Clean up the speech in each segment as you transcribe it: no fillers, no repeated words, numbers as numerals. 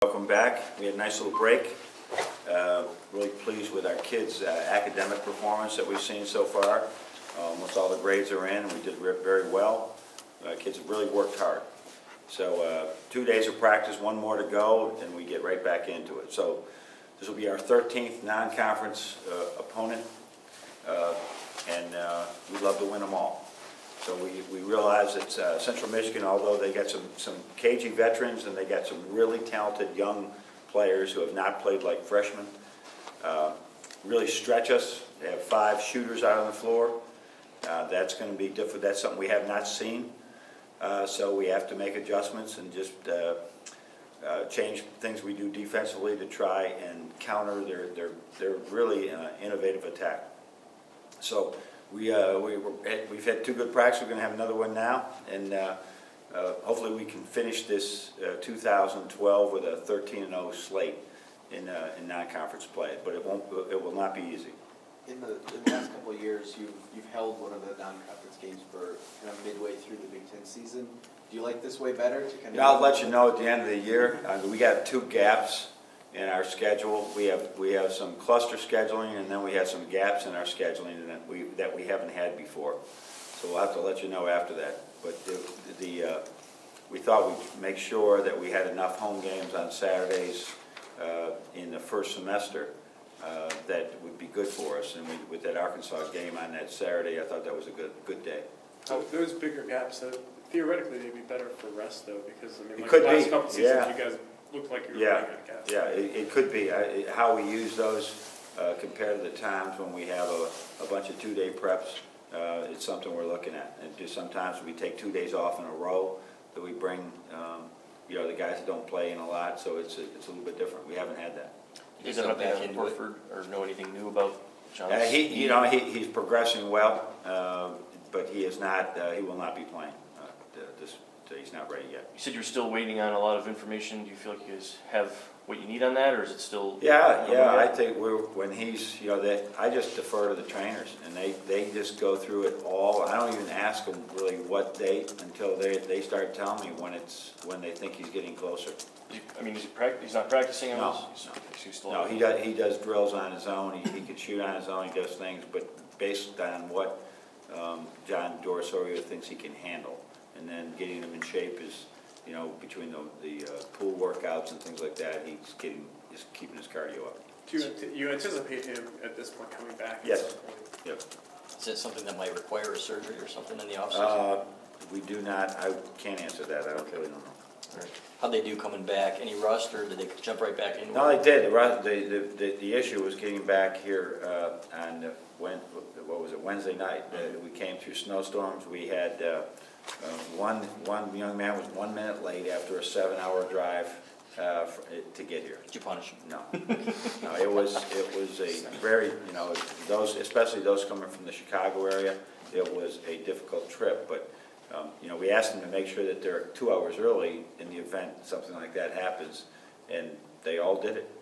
Welcome back. We had a nice little break. Really pleased with our kids' academic performance that we've seen so far. Almost all the grades are in, and we did very well. Kids have really worked hard. So 2 days of practice, one more to go, and we get right back into it. So this will be our 13th non-conference opponent, and we'd love to win them all. So we realize that Central Michigan, although they got some cagey veterans and they got some really talented young players who have not played like freshmen, really stretch us. They have 5 shooters out on the floor. That's going to be different. That's something we have not seen. So we have to make adjustments and just change things we do defensively to try and counter their really innovative attack. So we've had 2 good practices. We're going to have another one now, and hopefully we can finish this 2012 with a 13-0 slate in non-conference play. But it will not be easy. In the last couple of years, you've held one of the non-conference games for kind of midway through the Big Ten season. Do you like this way better? To kind of yeah, I'll let you know at the end of the year. We got 2 gaps in our schedule. We have some cluster scheduling, and then we have some gaps in our scheduling that we haven't had before. So we'll have to let you know after that. But we thought we'd make sure that we had enough home games on Saturdays in the first semester that would be good for us. And with that Arkansas game on that Saturday, I thought that was a good day. So those bigger gaps, theoretically, they'd be better for rest, though, because I mean, like the last couple seasons, you guys looked like you were running out of gas. Yeah, it could be. How we use those compared to the times when we have a bunch of 2-day preps, it's something we're looking at. And just sometimes we take 2 days off in a row that we bring, the guys that don't play in a lot, so it's a little bit different. We haven't had that. You guys have back into Horford or know anything new about John? He's progressing well, but he is not. He will not be playing. He's not ready yet. You said you're still waiting on a lot of information. Do you feel like you guys have what you need on that, or is it still? Yeah. I think when he's, I just defer to the trainers, and they just go through it all. I don't even ask them really what date until they start telling me when they think he's getting closer. He's not practicing? No. No, he does drills on his own. He can shoot on his own. He does things, but based on what John Dorosorio thinks he can handle. And then getting him in shape is, between the pool workouts and things like that, he's keeping his cardio up. Do you anticipate him at this point coming back? Yes. Yep. Is it something that might require a surgery or something in the offseason? We do not. I can't answer that. I really don't know. All right. How'd they do coming back? Any rust, or did they jump right back into it? No, they did. The issue was getting back here on Wednesday night. We came through snowstorms. We had one young man was 1 minute late after a 7-hour drive to get here. Did you punish him? No. No, it was a very, especially those coming from the Chicago area, it was a difficult trip. But we asked them to make sure that they're 2 hours early in the event something like that happens, and they all did it.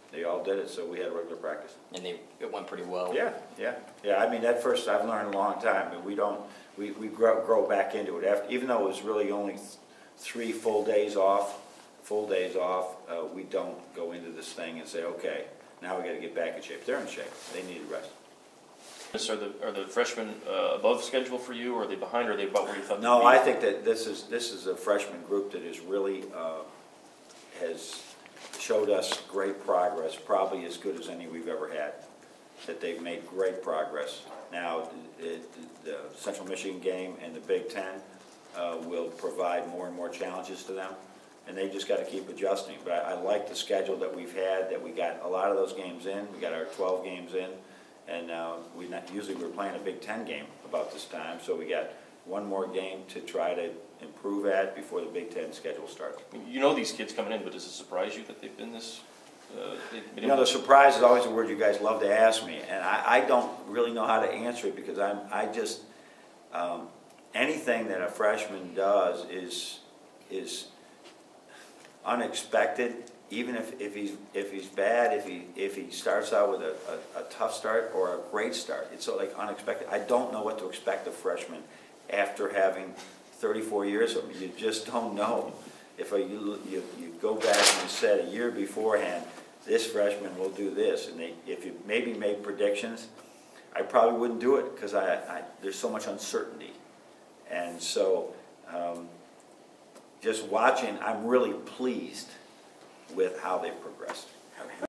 So we had a regular practice. And it went pretty well. Yeah. I mean, at first I've learned a long time, but we grow back into it. Even though it was really only 3 full days off, we don't go into this thing and say, okay, now we got to get back in shape. They're in shape. They need a rest. Are the freshmen above schedule for you, or are they behind, or are they about where you thought? No, I think that this is a freshman group that is really has showed us great progress, probably as good as any we've ever had. That they've made great progress. Now, the Central Michigan game and the Big Ten will provide more and more challenges to them, and they just got to keep adjusting. But I like the schedule that we've had, that we got a lot of those games in. We got our 12 games in, and usually we're playing a Big Ten game about this time, so we got one more game to try to improve at before the Big Ten schedule starts. You know these kids coming in, but does it surprise you that they've been this? The surprise is always a word you guys love to ask me, and I don't really know how to answer it, because I just anything that a freshman does is unexpected. Even if he's bad, if he starts out with a tough start or a great start, it's so unexpected. I don't know what to expect of freshmen after having 34 years of them. You just don't know. If you go back and you said a year beforehand, this freshman will do this, and if you maybe made predictions, I probably wouldn't do it because there's so much uncertainty. And so just watching, I'm really pleased with how they've progressed.